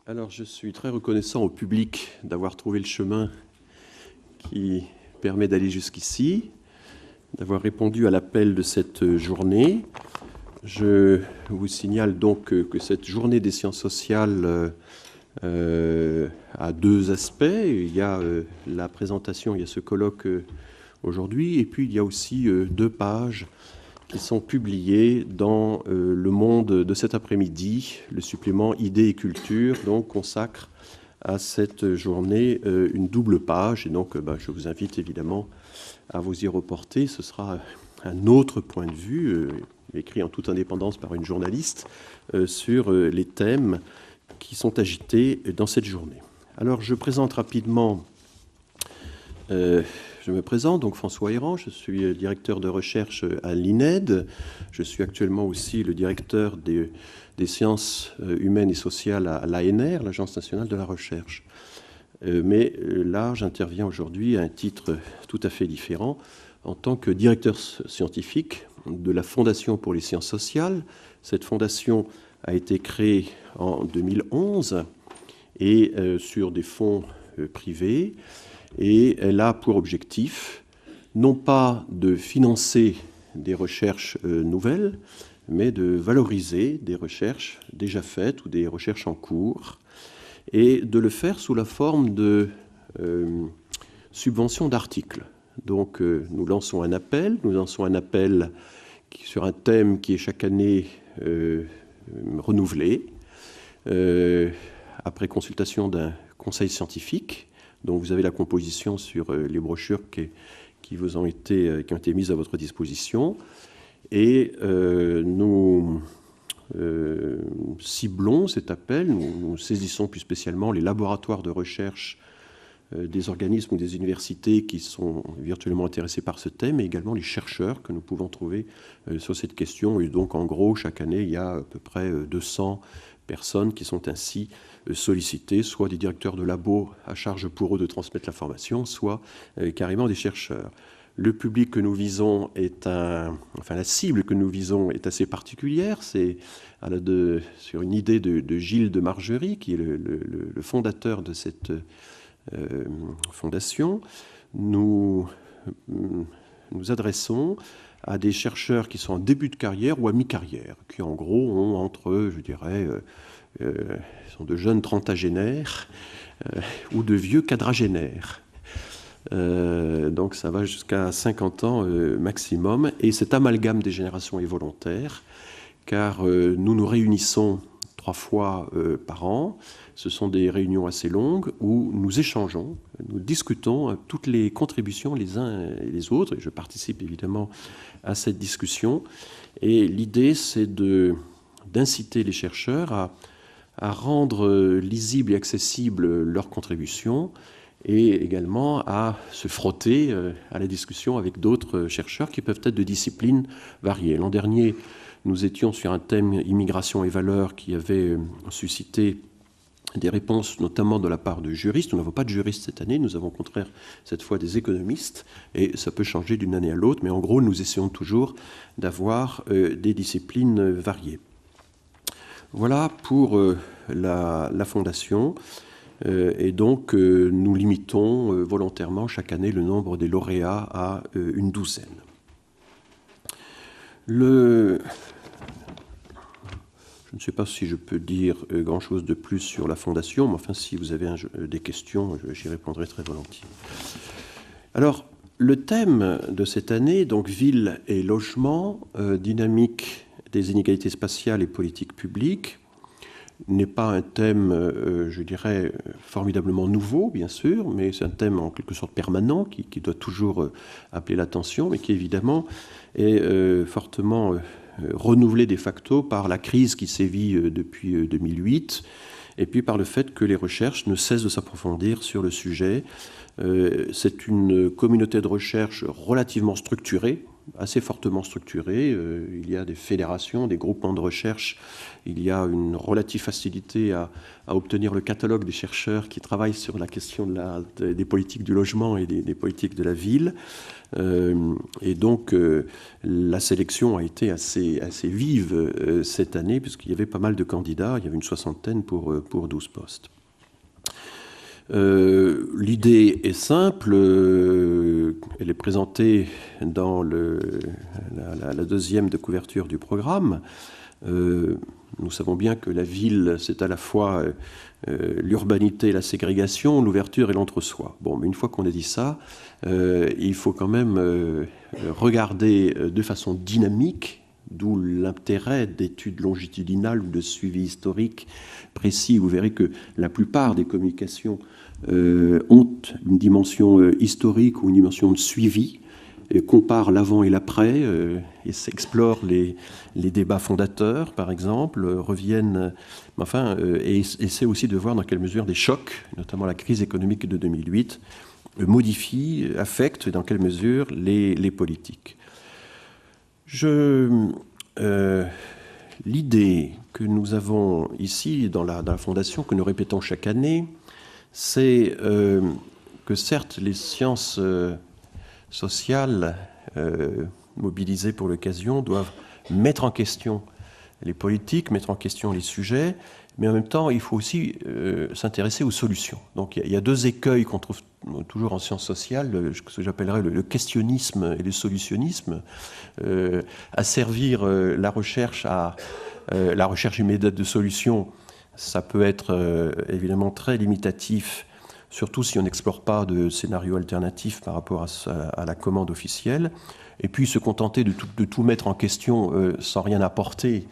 Alors, je suis très reconnaissant au public d'avoir trouvé le chemin qui permet d'aller jusqu'ici, d'avoir répondu à l'appel de cette journée. Je vous signale donc que cette journée des sciences sociales a deux aspects. Il y a la présentation, il y a ce colloque aujourd'hui, et puis il y a aussi deux pages qui sont publiées dans Le Monde de cet après-midi, le supplément Idées et Culture, donc consacre à cette journée une double page. Et donc je vous invite évidemment à vous y reporter. Ce sera un autre point de vue, écrit en toute indépendance par une journaliste, sur les thèmes qui sont agités dans cette journée. Alors je présente rapidement... Je me présente, donc François Héran, je suis directeur de recherche à l'INED. Je suis actuellement aussi le directeur des sciences humaines et sociales à l'ANR, l'Agence nationale de la recherche. Mais là, j'interviens aujourd'hui à un titre tout à fait différent, en tant que directeur scientifique de la Fondation pour les sciences sociales. Cette fondation a été créée en 2011 et sur des fonds privés. Et elle a pour objectif, non pas de financer des recherches nouvelles, mais de valoriser des recherches déjà faites ou des recherches en cours, et de le faire sous la forme de subventions d'articles. Donc nous lançons un appel sur un thème qui est chaque année renouvelé, après consultation d'un conseil scientifique. Donc vous avez la composition sur les brochures qui ont été mises à votre disposition. Et nous ciblons cet appel, nous saisissons plus spécialement les laboratoires de recherche des organismes ou des universités qui sont virtuellement intéressés par ce thème, et également les chercheurs que nous pouvons trouver sur cette question. Et donc en gros, chaque année, il y a à peu près 200 personnes qui sont ainsi sollicitées, soit des directeurs de labo à charge pour eux de transmettre l'information, soit carrément des chercheurs. Le public que nous visons la cible que nous visons est assez particulière. C'est sur une idée de Gilles de Margerie, qui est le fondateur de cette fondation. Nous nous adressons à des chercheurs qui sont en début de carrière ou à mi-carrière, qui en gros ont entre, je dirais, sont de jeunes trentagénaires ou de vieux quadragénaires. Donc ça va jusqu'à 50 ans maximum. Et cet amalgame des générations est volontaire, car nous nous réunissons 3 fois par an. Ce sont des réunions assez longues où nous échangeons, nous discutons toutes les contributions les uns et les autres. Et je participe évidemment à cette discussion. Et l'idée, c'est d'inciter les chercheurs à rendre lisible et accessible leurs contributions, et également à se frotter à la discussion avec d'autres chercheurs qui peuvent être de disciplines variées. L'an dernier, nous étions sur un thème immigration et valeurs qui avait suscité des réponses, notamment de la part de juristes. Nous n'avons pas de juristes cette année, nous avons au contraire cette fois des économistes, et ça peut changer d'une année à l'autre, mais en gros, nous essayons toujours d'avoir des disciplines variées. Voilà pour la Fondation. Et donc, nous limitons volontairement chaque année le nombre des lauréats à une douzaine. Je ne sais pas si je peux dire grand-chose de plus sur la Fondation, mais enfin, si vous avez des questions, j'y répondrai très volontiers. Alors, le thème de cette année, donc ville et logement, dynamique des inégalités spatiales et politiques publiques, n'est pas un thème, je dirais, formidablement nouveau, bien sûr, mais c'est un thème en quelque sorte permanent qui doit toujours appeler l'attention, mais qui évidemment est fortement renouvelé de facto par la crise qui sévit depuis 2008, et puis par le fait que les recherches ne cessent de s'approfondir sur le sujet. C'est une communauté de recherche relativement structurée, assez fortement structuré. Il y a des fédérations, des groupements de recherche. Il y a une relative facilité à obtenir le catalogue des chercheurs qui travaillent sur la question des politiques du logement et des politiques de la ville. Et donc, la sélection a été assez vive cette année, puisqu'il y avait pas mal de candidats. Il y avait une soixantaine pour 12 postes. L'idée est simple, elle est présentée dans la deuxième de couverture du programme. Nous savons bien que la ville, c'est à la fois l'urbanité, la ségrégation, l'ouverture et l'entre-soi. Bon, mais une fois qu'on a dit ça, il faut quand même regarder de façon dynamique, d'où l'intérêt d'études longitudinales ou de suivi historique précis. Vous verrez que la plupart des communications ont une dimension historique ou une dimension de suivi, comparent l'avant et l'après, et explorent les débats fondateurs, par exemple, reviennent, et essaient aussi de voir dans quelle mesure des chocs, notamment la crise économique de 2008, modifient, affectent dans quelle mesure les politiques. L'idée que nous avons ici dans la Fondation, que nous répétons chaque année, c'est que certes les sciences sociales mobilisées pour l'occasion doivent mettre en question les politiques, mettre en question les sujets, mais en même temps il faut aussi s'intéresser aux solutions. Donc il y a deux écueils qu'on trouve toujours en sciences sociales, ce que j'appellerais le questionnisme et le solutionnisme, asservir la recherche à la recherche immédiate de solutions. Ça peut être évidemment très limitatif, surtout si on n'explore pas de scénarios alternatifs par rapport à la commande officielle. Et puis se contenter de tout mettre en question sans rien apporter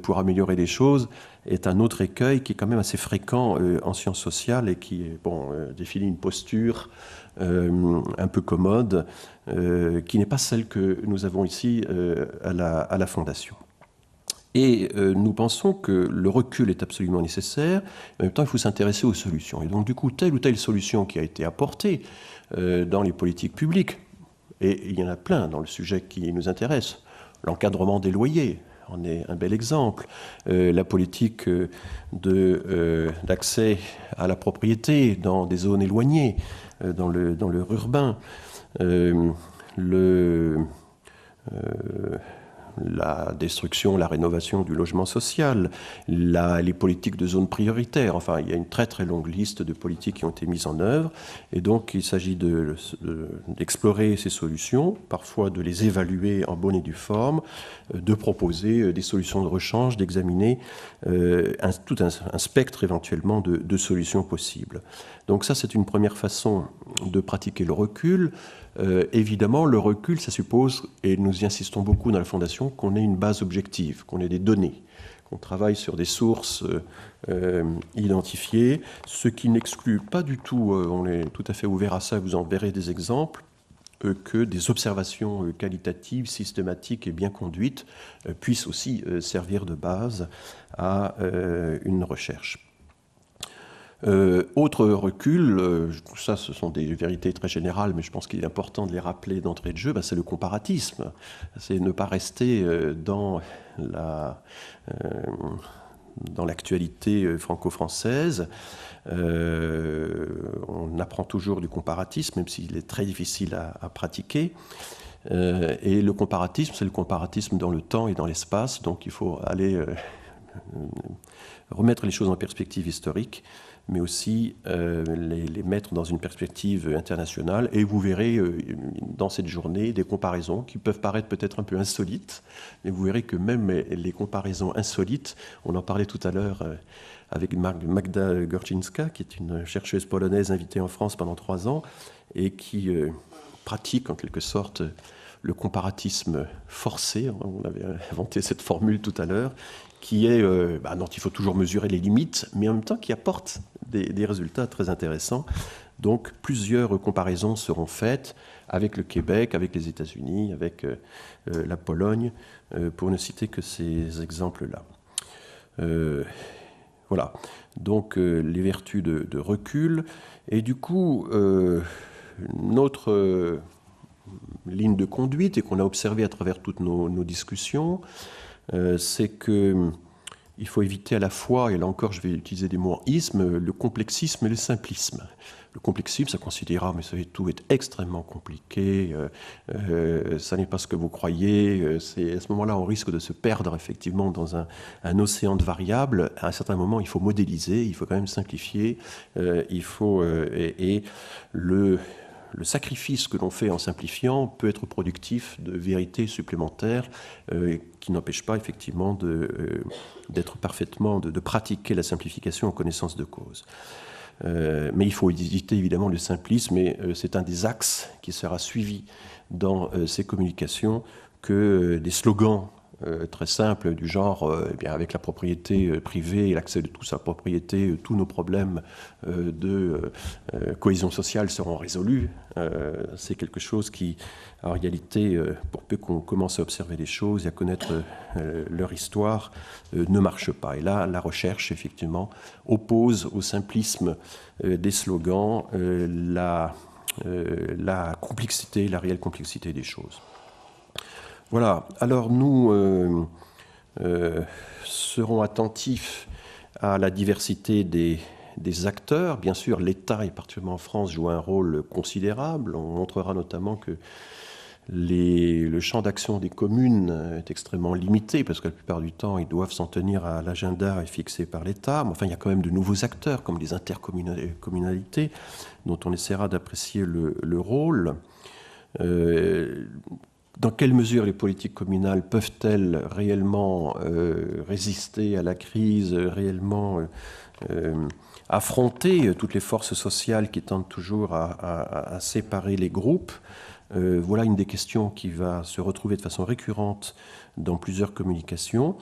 pour améliorer les choses est un autre écueil qui est quand même assez fréquent en sciences sociales et qui définit une posture un peu commode, qui n'est pas celle que nous avons ici à la Fondation. Et nous pensons que le recul est absolument nécessaire, mais en même temps il faut s'intéresser aux solutions. Et donc du coup, telle ou telle solution qui a été apportée dans les politiques publiques, et il y en a plein dans le sujet qui nous intéresse, l'encadrement des loyers en est un bel exemple, la politique d'accès à la propriété dans des zones éloignées, dans le urbain, la destruction, la rénovation du logement social, les politiques de zones prioritaires. Enfin, il y a une très très longue liste de politiques qui ont été mises en œuvre. Et donc, il s'agit d'explorer ces solutions, parfois de les évaluer en bonne et due forme, de proposer des solutions de rechange, d'examiner tout un spectre éventuellement de solutions possibles. Donc ça, c'est une première façon de pratiquer le recul. Évidemment, le recul, ça suppose, et nous y insistons beaucoup dans la Fondation, qu'on ait une base objective, qu'on ait des données, qu'on travaille sur des sources identifiées, ce qui n'exclut pas du tout, on est tout à fait ouvert à ça, vous en verrez des exemples, que des observations qualitatives, systématiques et bien conduites puissent aussi servir de base à une recherche. Autre recul, ça ce sont des vérités très générales, mais je pense qu'il est important de les rappeler d'entrée de jeu, c'est le comparatisme. C'est ne pas rester dans l'actualité franco-française. On apprend toujours du comparatisme, même s'il est très difficile à pratiquer. Et le comparatisme, c'est le comparatisme dans le temps et dans l'espace, donc il faut aller remettre les choses en perspective historique, mais aussi les mettre dans une perspective internationale. Et vous verrez dans cette journée des comparaisons qui peuvent paraître peut-être un peu insolites, mais vous verrez que même les comparaisons insolites, on en parlait tout à l'heure avec Magda Gorczynska, qui est une chercheuse polonaise invitée en France pendant 3 ans, et qui pratique en quelque sorte le comparatisme forcé, on avait inventé cette formule tout à l'heure, qui est, dont il faut toujours mesurer les limites, mais en même temps qui apporte des résultats très intéressants. Donc plusieurs comparaisons seront faites avec le Québec, avec les États-Unis, avec la Pologne, pour ne citer que ces exemples-là. Voilà, donc les vertus de recul. Et du coup, notre ligne de conduite et qu'on a observé à travers toutes nos discussions, c'est que il faut éviter à la fois, et là encore je vais utiliser des mots en isme, le complexisme et le simplisme. Le complexisme, ça considérera, mais vous savez, tout est extrêmement compliqué, ça n'est pas ce que vous croyez, à ce moment-là on risque de se perdre effectivement dans un océan de variables. À un certain moment il faut modéliser, il faut quand même simplifier, et le sacrifice que l'on fait en simplifiant peut être productif de vérités supplémentaires qui n'empêchent pas effectivement d'être parfaitement, de pratiquer la simplification en connaissance de cause. Mais il faut éviter évidemment le simplisme, et c'est un des axes qui sera suivi dans ces communications que des slogans très simples du genre eh bien, avec la propriété privée et l'accès de tous à la propriété, tous nos problèmes de cohésion sociale seront résolus. C'est quelque chose qui, en réalité, pour peu qu'on commence à observer les choses et à connaître leur histoire, ne marche pas. Et là, la recherche, effectivement, oppose au simplisme des slogans la complexité, la réelle complexité des choses. Voilà, alors nous serons attentifs à la diversité des acteurs. Bien sûr, l'État, et particulièrement en France, joue un rôle considérable. On montrera notamment que le champ d'action des communes est extrêmement limité, parce que la plupart du temps, ils doivent s'en tenir à l'agenda fixé par l'État. Mais enfin, il y a quand même de nouveaux acteurs, comme les intercommunalités, dont on essaiera d'apprécier le rôle. Dans quelle mesure les politiques communales peuvent-elles réellement résister à la crise, réellement affronter toutes les forces sociales qui tentent toujours à séparer les groupes? Voilà une des questions qui va se retrouver de façon récurrente dans plusieurs communications.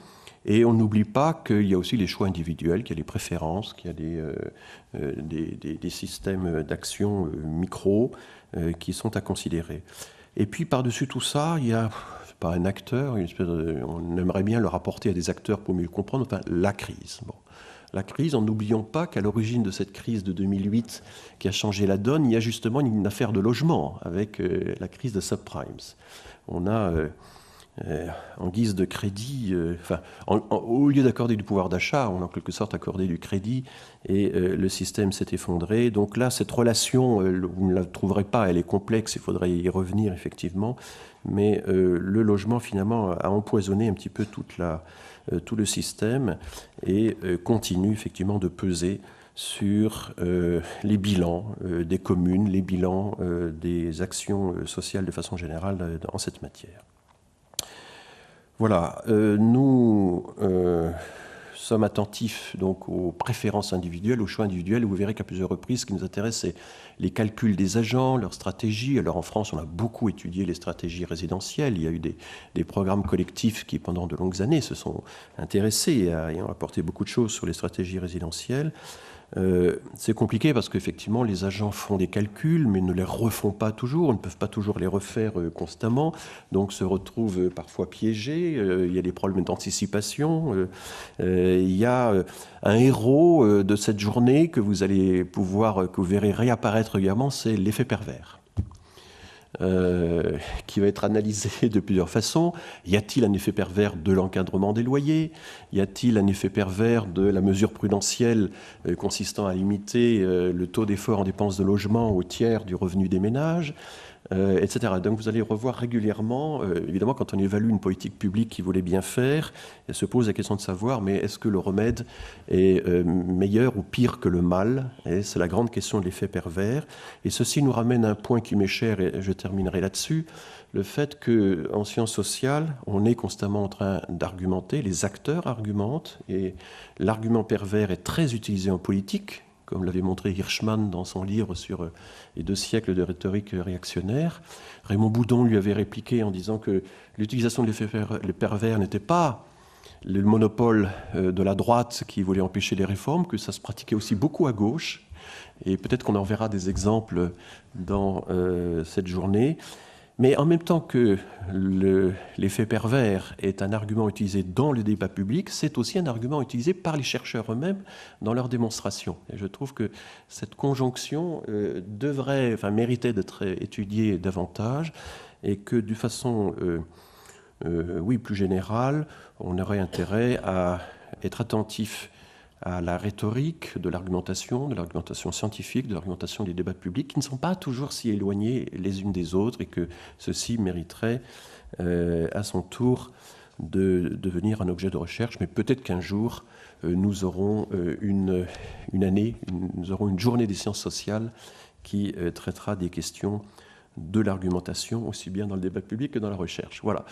Et on n'oublie pas qu'il y a aussi les choix individuels, qu'il y a les préférences, qu'il y a des systèmes d'action micro qui sont à considérer. Et puis par-dessus tout ça, il y a, pas un acteur, on aimerait bien le rapporter à des acteurs pour mieux le comprendre, enfin la crise. Bon. La crise, en n'oublions pas qu'à l'origine de cette crise de 2008 qui a changé la donne, il y a justement une affaire de logement avec la crise de subprimes. On a, en guise de crédit, au lieu d'accorder du pouvoir d'achat, on a en quelque sorte accordé du crédit et le système s'est effondré. Donc là, cette relation, vous ne la trouverez pas, elle est complexe, il faudrait y revenir effectivement, mais le logement finalement a empoisonné un petit peu tout le système et continue effectivement de peser sur les bilans des communes, les bilans des actions sociales de façon générale en cette matière. Voilà, nous sommes attentifs donc aux préférences individuelles, aux choix individuels. Vous verrez qu'à plusieurs reprises, ce qui nous intéresse, c'est les calculs des agents, leurs stratégies. Alors en France, on a beaucoup étudié les stratégies résidentielles. Il y a eu des programmes collectifs qui, pendant de longues années, se sont intéressés et ont apporté beaucoup de choses sur les stratégies résidentielles. C'est compliqué parce qu'effectivement les agents font des calculs mais ne les refont pas toujours, ne peuvent pas toujours les refaire constamment, donc se retrouvent parfois piégés, il y a des problèmes d'anticipation, il y a un héros de cette journée que vous verrez réapparaître régulièrement, c'est l'effet pervers. Qui va être analysé de plusieurs façons. Y a-t-il un effet pervers de l'encadrement des loyers? Y a-t-il un effet pervers de la mesure prudentielle consistant à limiter le taux d'effort en dépenses de logement au tiers du revenu des ménages, etc. Donc vous allez revoir régulièrement, évidemment quand on évalue une politique publique qui voulait bien faire, elle se pose la question de savoir, mais est-ce que le remède est meilleur ou pire que le mal? Et c'est la grande question de l'effet pervers. Et ceci nous ramène à un point qui m'est cher, et je terminerai là-dessus, le fait qu'en sciences sociales, on est constamment en train d'argumenter, les acteurs argumentent, et l'argument pervers est très utilisé en politique, comme l'avait montré Hirschman dans son livre sur les 2 siècles de rhétorique réactionnaire. Raymond Boudon lui avait répliqué en disant que l'utilisation de l'effet pervers n'était pas le monopole de la droite qui voulait empêcher les réformes, que ça se pratiquait aussi beaucoup à gauche. Et peut-être qu'on en verra des exemples dans cette journée. Mais en même temps que l'effet pervers est un argument utilisé dans le débat public, c'est aussi un argument utilisé par les chercheurs eux-mêmes dans leurs démonstrations. Et je trouve que cette conjonction devrait, enfin, méritait d'être étudiée davantage, et que de façon, oui, plus générale, on aurait intérêt à être attentif à la rhétorique de l'argumentation scientifique, de l'argumentation des débats publics, qui ne sont pas toujours si éloignés les unes des autres, et que ceci mériterait à son tour de devenir un objet de recherche. Mais peut-être qu'un jour, nous aurons une journée des sciences sociales qui traitera des questions de l'argumentation, aussi bien dans le débat public que dans la recherche. Voilà.